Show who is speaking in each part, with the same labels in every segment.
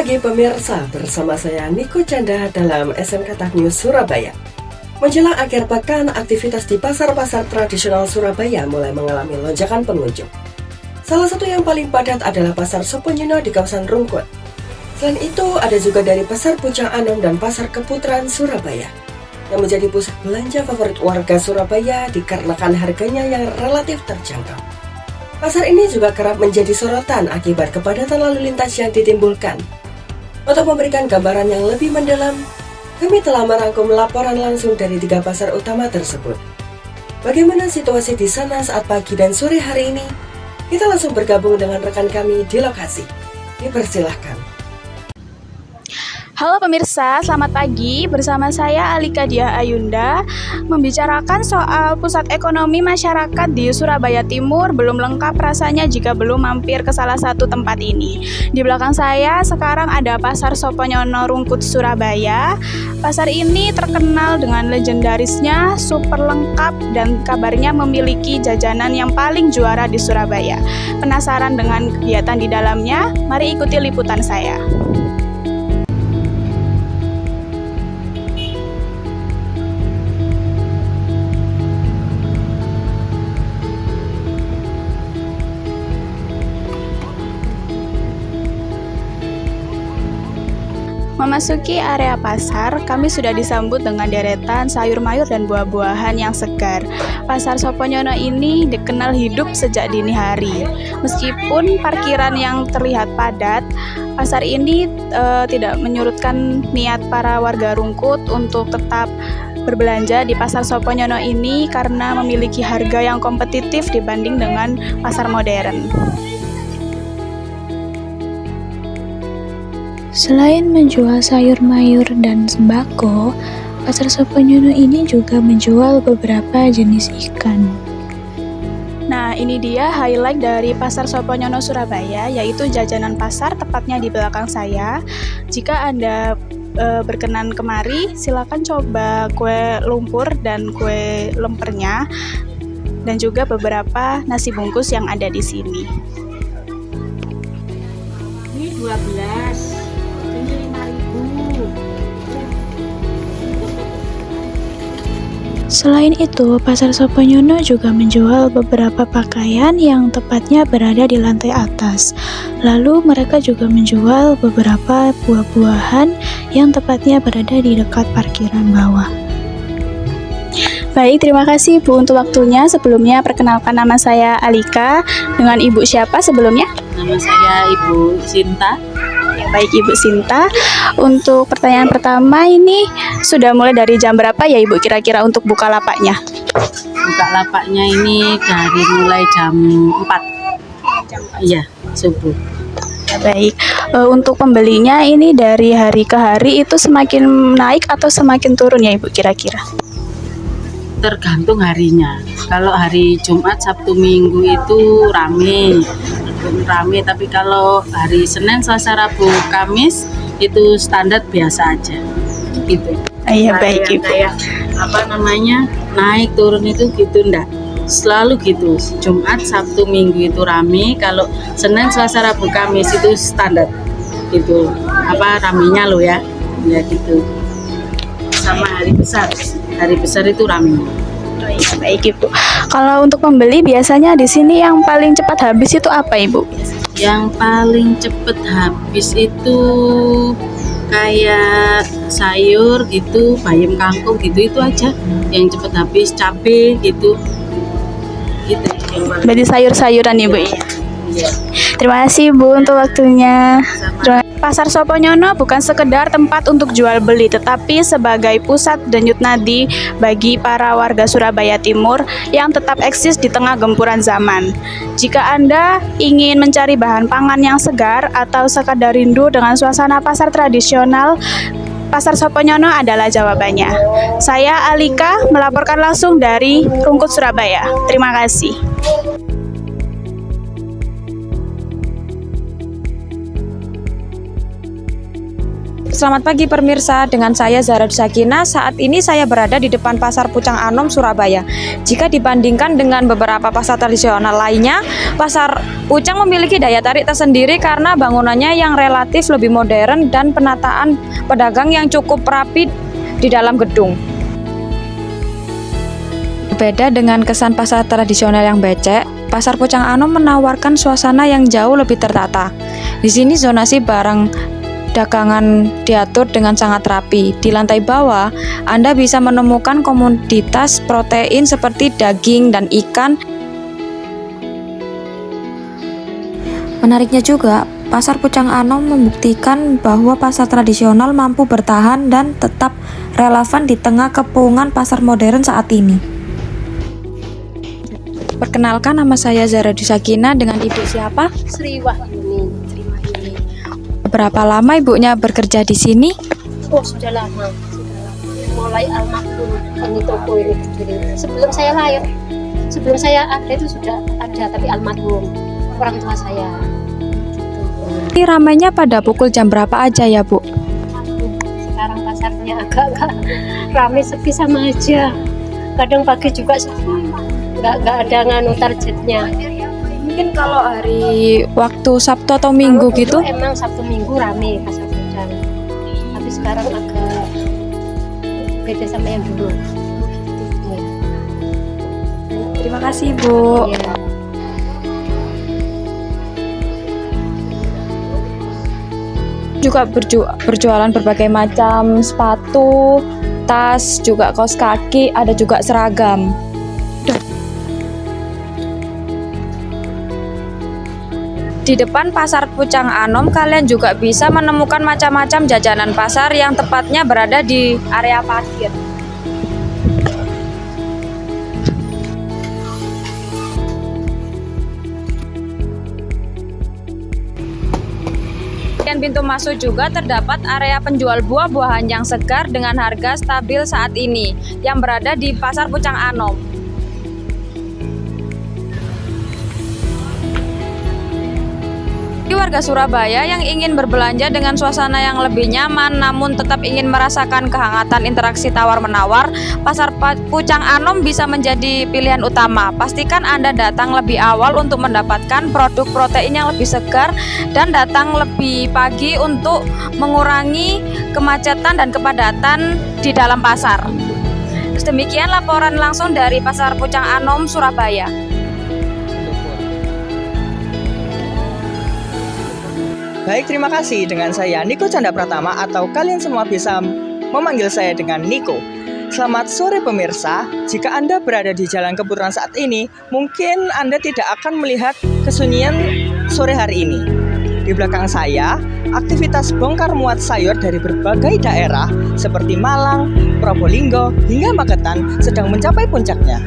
Speaker 1: pagi pemirsa, bersama saya Niko Canda dalam SMK Tech News Surabaya. Menjelang akhir pekan, aktivitas di pasar-pasar tradisional Surabaya mulai mengalami lonjakan pengunjung. Salah satu yang paling padat adalah Pasar Soponyono di kawasan Rungkut. Selain itu, ada juga dari Pasar Pucang Anom dan Pasar Keputaran Surabaya, yang menjadi pusat belanja favorit warga Surabaya dikarenakan harganya yang relatif terjangkau. Pasar ini juga kerap menjadi sorotan akibat kepadatan lalu lintas yang ditimbulkan. Untuk memberikan gambaran yang lebih mendalam, kami telah merangkum laporan langsung dari 3 pasar utama tersebut. Bagaimana situasi di sana saat pagi dan sore hari ini? Kita langsung bergabung dengan rekan kami di lokasi. Dipersilahkan.
Speaker 2: Halo pemirsa, selamat pagi. Bersama saya Alika Diah Ayunda membicarakan soal pusat ekonomi masyarakat di Surabaya Timur. Belum lengkap rasanya jika belum mampir ke salah satu tempat ini. Di belakang saya sekarang ada Pasar Soponyono Rungkut Surabaya. Pasar ini terkenal dengan legendarisnya, super lengkap, dan kabarnya memiliki jajanan yang paling juara di Surabaya. Penasaran dengan kegiatan di dalamnya? Mari ikuti liputan saya. Memasuki area pasar, kami sudah disambut dengan deretan sayur mayur dan buah-buahan yang segar. Pasar Soponyono ini dikenal hidup sejak dini hari. Meskipun parkiran yang terlihat padat, pasar ini tidak menyurutkan niat para warga Rungkut untuk tetap berbelanja di Pasar Soponyono ini karena memiliki harga yang kompetitif dibanding dengan pasar modern.
Speaker 3: Selain menjual sayur mayur dan sembako, Pasar Soponyono ini juga menjual beberapa jenis ikan.
Speaker 2: Nah, ini dia highlight dari Pasar Soponyono Surabaya, yaitu jajanan pasar tepatnya di belakang saya. Jika Anda berkenan kemari, silakan coba kue lumpur dan kue lempernya, dan juga beberapa nasi bungkus yang ada di sini.
Speaker 4: Ini 12. Ini 5.000.
Speaker 3: Selain itu, Pasar Soponyono juga menjual beberapa pakaian yang tepatnya berada di lantai atas. Lalu mereka juga menjual beberapa buah-buahan yang tepatnya berada di dekat parkiran bawah.
Speaker 2: Baik, terima kasih Bu untuk waktunya. Sebelumnya perkenalkan, nama saya Alika. Dengan Ibu siapa sebelumnya?
Speaker 4: Nama saya Ibu Sinta.
Speaker 2: Ya, baik Ibu Sinta. Untuk pertanyaan pertama ini sudah mulai dari jam berapa ya Ibu kira-kira untuk buka lapaknya?
Speaker 4: Buka lapaknya ini dari mulai jam 4. Iya, subuh.
Speaker 2: Ya, baik. Untuk pembelinya ini dari hari ke hari itu semakin naik atau semakin turun ya Ibu kira-kira?
Speaker 4: Tergantung harinya. Kalau hari Jumat, Sabtu, Minggu itu rame, tapi kalau hari Senin, Selasa, Rabu, Kamis itu standar biasa aja gitu.
Speaker 2: Iya, baik Ibu.
Speaker 4: Kayak naik turun itu gitu enggak, selalu gitu. Jumat, Sabtu, Minggu itu rame, kalau Senin, Selasa, Rabu, Kamis itu standar gitu. Ramenya lo ya gitu. Sama hari besar itu rame.
Speaker 2: Oh iya, baik Ibu. Kalau untuk pembeli biasanya di sini yang paling cepat habis itu apa Ibu?
Speaker 4: Yang paling cepet habis itu kayak sayur gitu, bayam kangkung gitu, itu aja yang cepet habis. Cabai gitu
Speaker 2: Berarti sayur-sayuran Ibu ya?
Speaker 4: Iya.
Speaker 2: Terima kasih Bu untuk waktunya.
Speaker 4: Sama.
Speaker 2: Pasar Soponyono bukan sekedar tempat untuk jual beli, tetapi sebagai pusat denyut nadi bagi para warga Surabaya Timur yang tetap eksis di tengah gempuran zaman. Jika Anda ingin mencari bahan pangan yang segar atau sekadar rindu dengan suasana pasar tradisional, Pasar Soponyono adalah jawabannya. Saya Alika melaporkan langsung dari Rungkut Surabaya. Terima kasih.
Speaker 5: Selamat pagi pemirsa, dengan saya Zahra Sakina. Saat ini saya berada di depan Pasar Pucang Anom, Surabaya. Jika dibandingkan dengan beberapa pasar tradisional lainnya, Pasar Pucang memiliki daya tarik tersendiri karena bangunannya yang relatif lebih modern dan penataan pedagang yang cukup rapi di dalam gedung. Berbeda dengan kesan pasar tradisional yang becek, Pasar Pucang Anom menawarkan suasana yang jauh lebih tertata. Di sini zonasi barang dagangan diatur dengan sangat rapi. Di lantai bawah, Anda bisa menemukan komoditas protein seperti daging dan ikan. Menariknya juga, Pasar Pucang Anom membuktikan bahwa pasar tradisional mampu bertahan dan tetap relevan di tengah kepungan pasar modern saat ini. Perkenalkan, nama saya Zahra Sakina. Dengan ibu siapa?
Speaker 6: Sri Wahyuni.
Speaker 5: Berapa lama ibunya bekerja di sini?
Speaker 6: Oh, sudah lama. Mulai almarhum ini toko ini berdiri. Sebelum saya lahir, sebelum saya ada itu sudah ada, tapi almarhum orang tua saya.
Speaker 5: Ini ramainya pada pukul jam berapa aja ya, Bu?
Speaker 6: Sekarang pasarnya agak ramai, sepi sama aja. Kadang pagi juga sepi. Nggak ada nganu targetnya.
Speaker 5: Mungkin kalau hari waktu Sabtu atau Minggu
Speaker 6: Kalau
Speaker 5: gitu?
Speaker 6: dulu emang Sabtu Minggu rame pasar Pucang. Tapi sekarang agak beda sama yang dulu. Ya.
Speaker 5: Terima kasih, Bu.
Speaker 6: Ya.
Speaker 5: Juga berjualan berbagai macam sepatu, tas, juga kaos kaki, ada juga seragam. Di depan Pasar Pucang Anom, kalian juga bisa menemukan macam-macam jajanan pasar yang tepatnya berada di area parkir. Di pintu masuk juga terdapat area penjual buah-buahan yang segar dengan harga stabil saat ini yang berada di Pasar Pucang Anom. Warga Surabaya yang ingin berbelanja dengan suasana yang lebih nyaman namun tetap ingin merasakan kehangatan interaksi tawar-menawar, Pasar Pucang Anom bisa menjadi pilihan utama. Pastikan Anda datang lebih awal untuk mendapatkan produk protein yang lebih segar dan datang lebih pagi untuk mengurangi kemacetan dan kepadatan di dalam pasar. Demikian laporan langsung dari Pasar Pucang Anom, Surabaya.
Speaker 7: Baik, terima kasih. Dengan saya Niko Canda Pratama, atau kalian semua bisa memanggil saya dengan Niko. Selamat sore pemirsa. Jika Anda berada di Jalan Keputaran saat ini, mungkin Anda tidak akan melihat kesunyian sore hari ini. Di belakang saya, aktivitas bongkar muat sayur dari berbagai daerah seperti Malang, Probolinggo, hingga Magetan sedang mencapai puncaknya.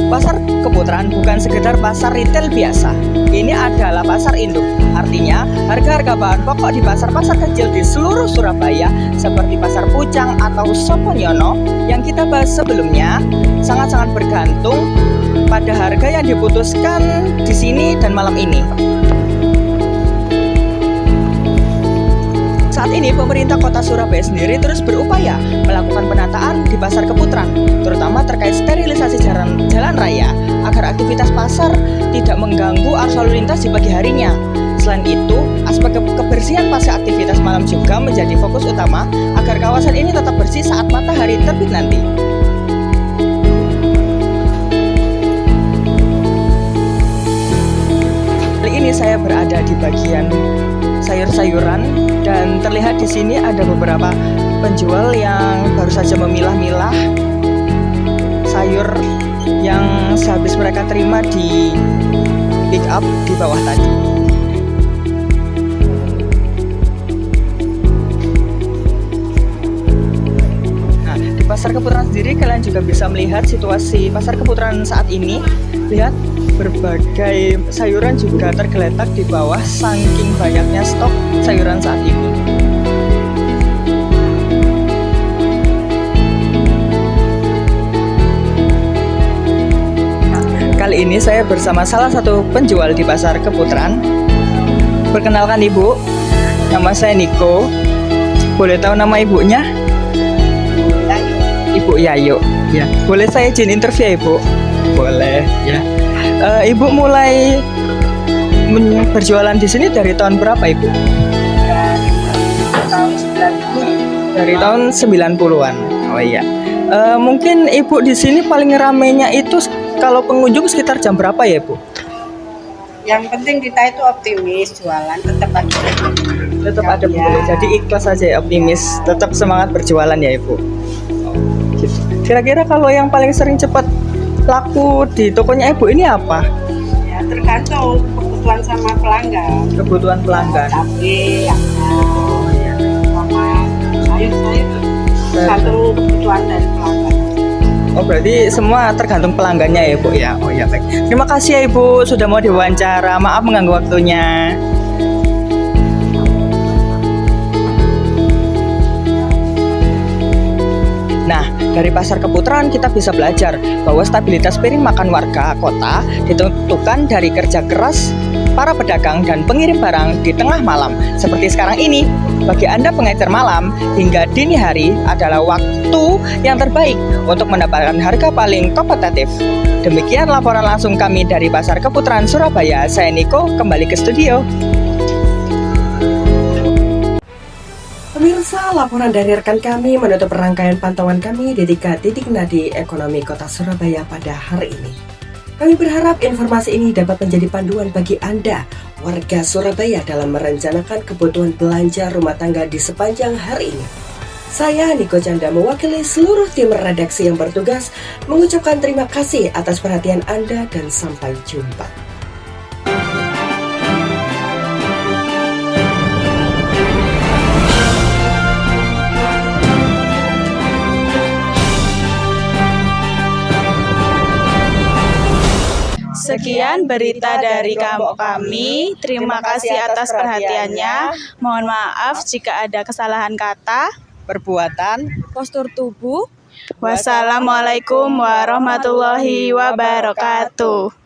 Speaker 7: Pasar Keputaran bukan sekedar pasar retail biasa. Ini adalah pasar induk. Artinya, harga-harga bahan pokok di pasar-pasar kecil di seluruh Surabaya seperti Pasar Pucang atau Soponyono yang kita bahas sebelumnya sangat-sangat bergantung pada harga yang diputuskan di sini dan malam ini. Saat ini pemerintah kota Surabaya sendiri terus berupaya melakukan penataan di Pasar Keputaran, terutama terkait sterilisasi jalan raya agar aktivitas pasar tidak mengganggu arus lalu lintas di pagi harinya. Selain itu, aspek kebersihan pasca aktivitas malam juga menjadi fokus utama agar kawasan ini tetap bersih saat matahari terbit nanti. Kali ini saya berada di bagian sayur-sayuran dan terlihat di sini ada beberapa penjual yang baru saja memilah-milah sayur yang sehabis mereka terima di pick up di bawah tadi. Nah, di Pasar Keputaran sendiri kalian juga bisa melihat situasi Pasar Keputaran saat ini. Lihat, berbagai sayuran juga tergeletak di bawah saking banyaknya stok sayuran saat ini. kali ini saya bersama salah satu penjual di Pasar Keputaran. Perkenalkan Ibu, nama saya Niko. Boleh tahu nama ibunya? Ibu Yayu. Ya, boleh saya izin interview ya, Ibu? Boleh, ya. Ibu mulai berjualan di sini dari tahun berapa, Ibu? Dari tahun 90-an. Oh iya. Mungkin Ibu di sini paling ramainya itu kalau pengunjung sekitar jam berapa ya, Bu?
Speaker 8: Yang penting kita itu optimis, jualan tetap ada.
Speaker 7: Tetap ada pembeli. Jadi ikhlas aja ya, optimis, tetap semangat berjualan ya, Ibu. Gitu. Kira-kira kalau yang paling sering cepat laku di tokonya Ibu ini apa?
Speaker 8: Ya tergantung kebutuhan sama pelanggan.
Speaker 7: Kebutuhan pelanggan.
Speaker 8: Cabai, sama sayur-sayur tergantung kebutuhan dari pelanggan.
Speaker 7: Oh, berarti semua tergantung pelanggannya ya, Bu ya. Oh ya, baik. Terima kasih ya, Ibu sudah mau diwawancara. Maaf mengganggu waktunya. Nah, dari Pasar Keputaran kita bisa belajar bahwa stabilitas piring makan warga kota ditentukan dari kerja keras para pedagang dan pengirim barang di tengah malam. Seperti sekarang ini, bagi Anda pengecer malam hingga dini hari adalah waktu yang terbaik untuk mendapatkan harga paling kompetitif. Demikian laporan langsung kami dari Pasar Keputaran Surabaya. Saya Niko, kembali ke studio.
Speaker 1: Pemirsa, laporan dari rekan kami menutup rangkaian pantauan kami di 3 titik nadi ekonomi kota Surabaya pada hari ini. Kami berharap informasi ini dapat menjadi panduan bagi Anda, warga Surabaya, dalam merencanakan kebutuhan belanja rumah tangga di sepanjang hari ini. Saya Niko Canda mewakili seluruh tim redaksi yang bertugas mengucapkan terima kasih atas perhatian Anda dan sampai jumpa.
Speaker 2: Sekian berita dari kami. Terima kasih atas perhatiannya. Mohon maaf jika ada kesalahan kata,
Speaker 7: Perbuatan.
Speaker 5: Postur tubuh.
Speaker 2: Wassalamualaikum warahmatullahi wabarakatuh.